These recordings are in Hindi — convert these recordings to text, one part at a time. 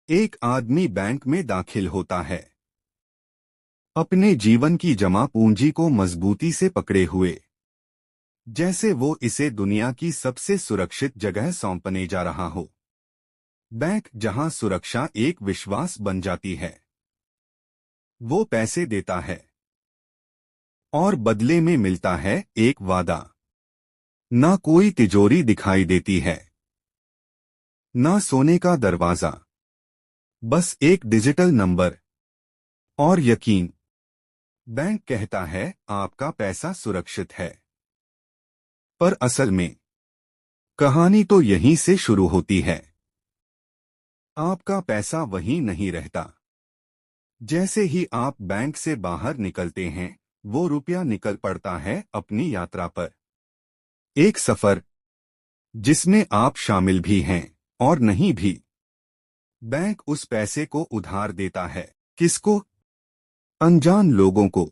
एक आदमी बैंक में दाखिल होता है, अपने जीवन की जमा पूंजी को मजबूती से पकड़े हुए, जैसे वो इसे दुनिया की सबसे सुरक्षित जगह सौंपने जा रहा हो। बैंक जहां सुरक्षा एक विश्वास बन जाती है। वो पैसे देता है और बदले में मिलता है एक वादा। ना कोई तिजोरी दिखाई देती है, ना सोने का दरवाजा, बस एक डिजिटल नंबर और यकीन। बैंक कहता है आपका पैसा सुरक्षित है, पर असल में कहानी तो यहीं से शुरू होती है। आपका पैसा वहीं नहीं रहता। जैसे ही आप बैंक से बाहर निकलते हैं, वो रुपया निकल पड़ता है अपनी यात्रा पर। एक सफर जिसमें आप शामिल भी हैं और नहीं भी। बैंक उस पैसे को उधार देता है। किसको? अनजान लोगों को।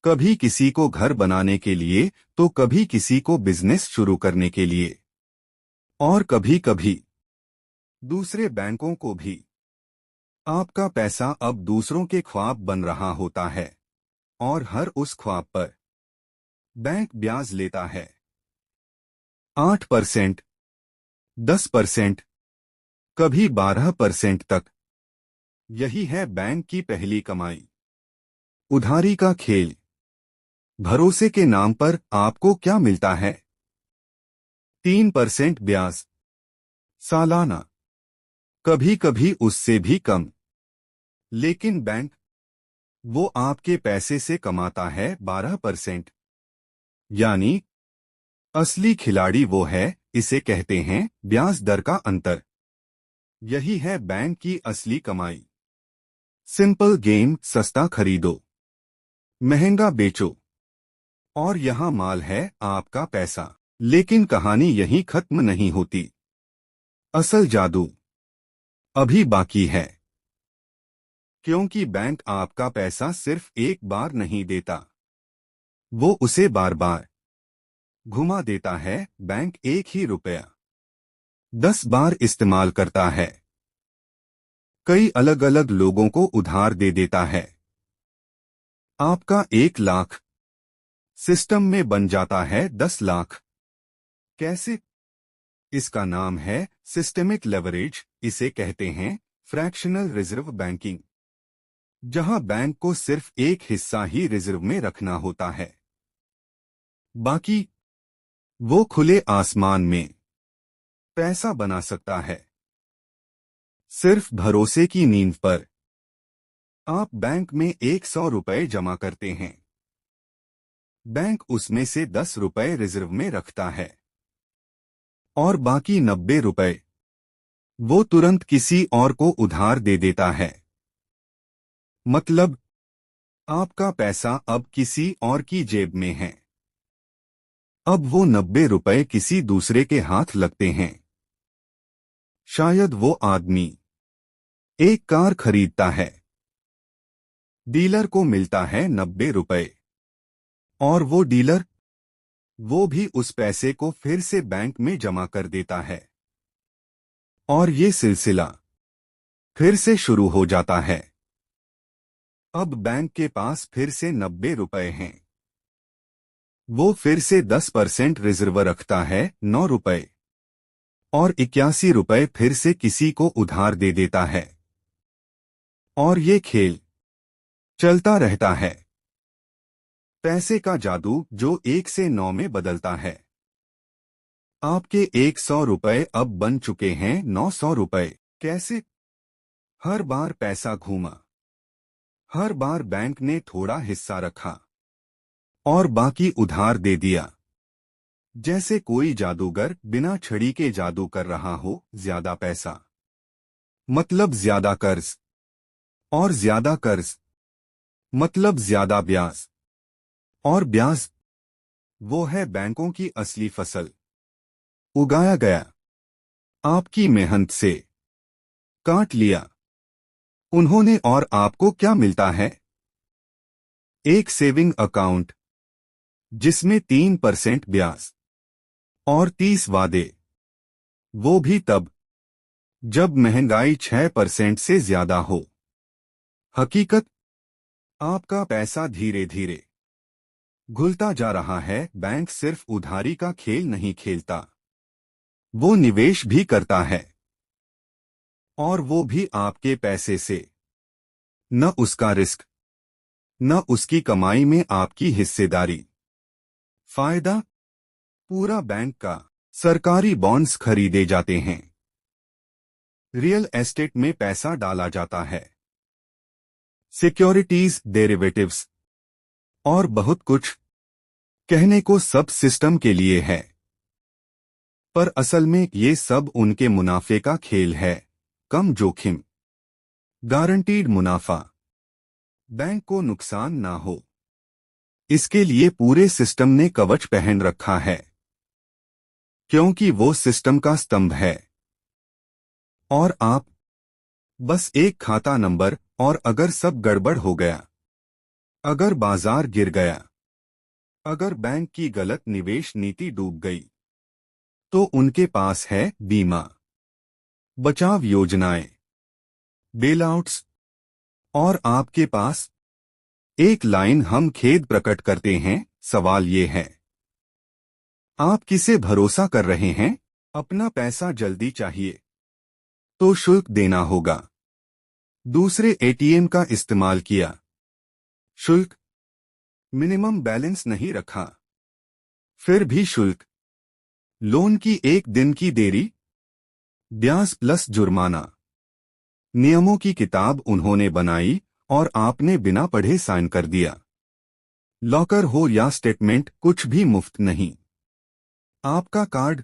कभी किसी को घर बनाने के लिए, तो कभी किसी को बिजनेस शुरू करने के लिए, और कभी कभी दूसरे बैंकों को भी। आपका पैसा अब दूसरों के ख्वाब बन रहा होता है, और हर उस ख्वाब पर बैंक ब्याज लेता है। 8%, 10%, कभी 12% तक। यही है बैंक की पहली कमाई। उधारी का खेल। भरोसे के नाम पर आपको क्या मिलता है? 3% ब्याज सालाना, कभी कभी उससे भी कम। लेकिन बैंक, वो आपके पैसे से कमाता है 12%। यानी असली खिलाड़ी वो है। इसे कहते हैं ब्याज दर का अंतर। यही है बैंक की असली कमाई। Simple game. सस्ता खरीदो, महंगा बेचो, और यहां माल है आपका पैसा। लेकिन कहानी यहीं खत्म नहीं होती। असल जादू अभी बाकी है। क्योंकि बैंक आपका पैसा सिर्फ एक बार नहीं देता, वो उसे बार बार घुमा देता है। बैंक एक ही रुपया 10 बार इस्तेमाल करता है, कई अलग अलग लोगों को उधार दे देता है। आपका 1 लाख सिस्टम में बन जाता है 10 लाख। कैसे? इसका नाम है सिस्टेमिक लेवरेज। इसे कहते हैं फ्रैक्शनल रिजर्व बैंकिंग, जहां बैंक को सिर्फ एक हिस्सा ही रिजर्व में रखना होता है, बाकी वो खुले आसमान में पैसा बना सकता है। सिर्फ भरोसे की नींव पर। आप बैंक में 100 रुपए जमा करते हैं, बैंक उसमें से 10 रुपए रिजर्व में रखता है, और बाकी 90 रुपए वो तुरंत किसी और को उधार दे देता है। मतलब आपका पैसा अब किसी और की जेब में है। अब वो 90 रुपए किसी दूसरे के हाथ लगते हैं। शायद वो आदमी एक कार खरीदता है, डीलर को मिलता है 90 रुपए, और वो डीलर, वो भी उस पैसे को फिर से बैंक में जमा कर देता है। और ये सिलसिला फिर से शुरू हो जाता है। अब बैंक के पास फिर से 90 रुपए हैं। वो फिर से 10% रिजर्व रखता है, 9 रुपए, और 81 रुपए फिर से किसी को उधार दे देता है। और ये खेल चलता रहता है। पैसे का जादू जो 1 से 9 में बदलता है। आपके 100 रुपए अब बन चुके हैं 900 रुपए। कैसे? हर बार पैसा घूमा, हर बार बैंक ने थोड़ा हिस्सा रखा और बाकी उधार दे दिया। जैसे कोई जादूगर बिना छड़ी के जादू कर रहा हो। ज्यादा पैसा मतलब ज्यादा कर्ज, और ज्यादा कर्ज मतलब ज्यादा ब्याज, और ब्याज वो है बैंकों की असली फसल। उगाया गया, आपकी मेहनत से काट लिया उन्होंने, और आपको क्या मिलता है? एक सेविंग अकाउंट जिसमें 3% ब्याज और 30 वादे। वो भी तब जब महंगाई 6% से ज्यादा हो। हकीकत, आपका पैसा धीरे धीरे घुलता जा रहा है। बैंक सिर्फ उधारी का खेल नहीं खेलता, वो निवेश भी करता है, और वो भी आपके पैसे से। न उसका रिस्क, न उसकी कमाई में आपकी हिस्सेदारी। फायदा पूरा बैंक का। सरकारी बॉन्ड्स खरीदे जाते हैं, रियल एस्टेट में पैसा डाला जाता है, सिक्योरिटीज, डेरिवेटिव्स और बहुत कुछ। कहने को सब सिस्टम के लिए है, पर असल में ये सब उनके मुनाफे का खेल है। कम जोखिम, गारंटीड मुनाफा, बैंक को नुकसान ना हो, इसके लिए पूरे सिस्टम ने कवच पहन रखा है, क्योंकि वो सिस्टम का स्तंभ है। और आप बस एक खाता नंबर। और अगर सब गड़बड़ हो गया, अगर बाजार गिर गया, अगर बैंक की गलत निवेश नीति डूब गई, तो उनके पास है बीमा, बचाव योजनाएं, बेलआउट्स। और आपके पास एक लाइन हम खेद प्रकट करते हैं। सवाल ये है, आप किसे भरोसा कर रहे हैं? अपना पैसा जल्दी चाहिए तो शुल्क देना होगा। दूसरे एटीएम का इस्तेमाल किया, शुल्क। मिनिमम बैलेंस नहीं रखा, फिर भी शुल्क। लोन की एक दिन की देरी, ब्याज प्लस जुर्माना। नियमों की किताब उन्होंने बनाई और आपने बिना पढ़े साइन कर दिया। लॉकर हो या स्टेटमेंट, कुछ भी मुफ्त नहीं। आपका कार्ड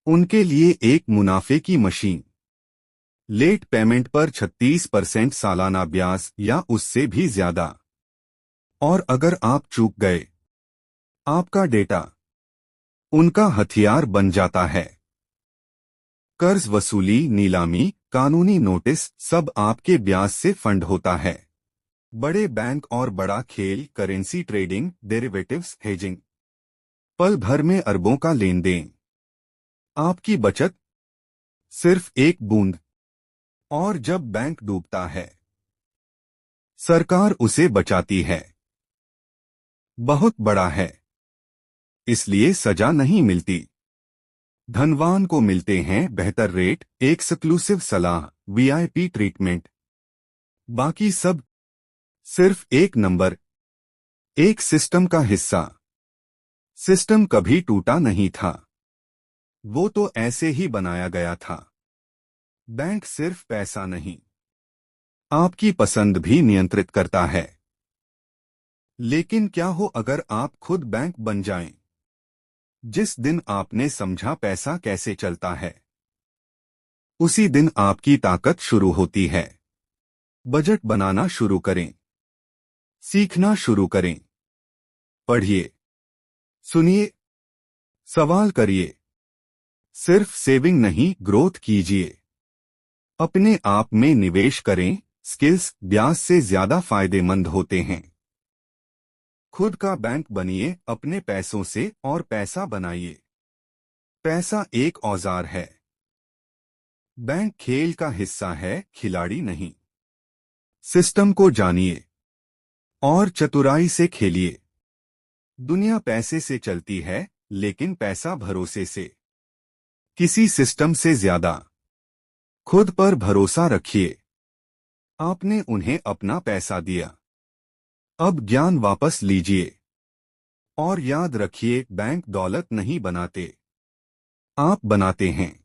उनके लिए एक मुनाफे की मशीन। लेट पेमेंट पर 36% सालाना ब्याज या उससे भी ज्यादा। और अगर आप चूक गए, आपका डेटा उनका हथियार बन जाता है। कर्ज वसूली, नीलामी, कानूनी नोटिस, सब आपके ब्याज से फंड होता है। बड़े बैंक और बड़ा खेल, करेंसी ट्रेडिंग, डेरिवेटिव्स, हेजिंग। पल भर में अरबों का लेन देन। आपकी बचत सिर्फ एक बूंद। और जब बैंक डूबता है, सरकार उसे बचाती है। बहुत बड़ा है, इसलिए सजा नहीं मिलती। धनवान को मिलते हैं बेहतर रेट, एक्सक्लूसिव सलाह, वीआईपी ट्रीटमेंट। बाकी सब सिर्फ एक नंबर, एक सिस्टम का हिस्सा। सिस्टम कभी टूटा नहीं था, वो तो ऐसे ही बनाया गया था। बैंक सिर्फ पैसा नहीं, आपकी पसंद भी नियंत्रित करता है। लेकिन क्या हो अगर आप खुद बैंक बन जाएं? जिस दिन आपने समझा पैसा कैसे चलता है, उसी दिन आपकी ताकत शुरू होती है। बजट बनाना शुरू करें, सीखना शुरू करें, पढ़िए, सुनिए, सवाल करिए। सिर्फ सेविंग नहीं, ग्रोथ कीजिए। अपने आप में निवेश करें। स्किल्स ब्याज से ज्यादा फायदेमंद होते हैं। खुद का बैंक बनिए अपने पैसों से और पैसा बनाइए। पैसा एक औजार है, बैंक खेल का हिस्सा है, खिलाड़ी नहीं। सिस्टम को जानिए और चतुराई से खेलिए। दुनिया पैसे से चलती है, लेकिन पैसा भरोसे से। किसी सिस्टम से ज्यादा खुद पर भरोसा रखिए। आपने उन्हें अपना पैसा दिया, अब ज्ञान वापस लीजिए। और याद रखिए, बैंक दौलत नहीं बनाते, आप बनाते हैं।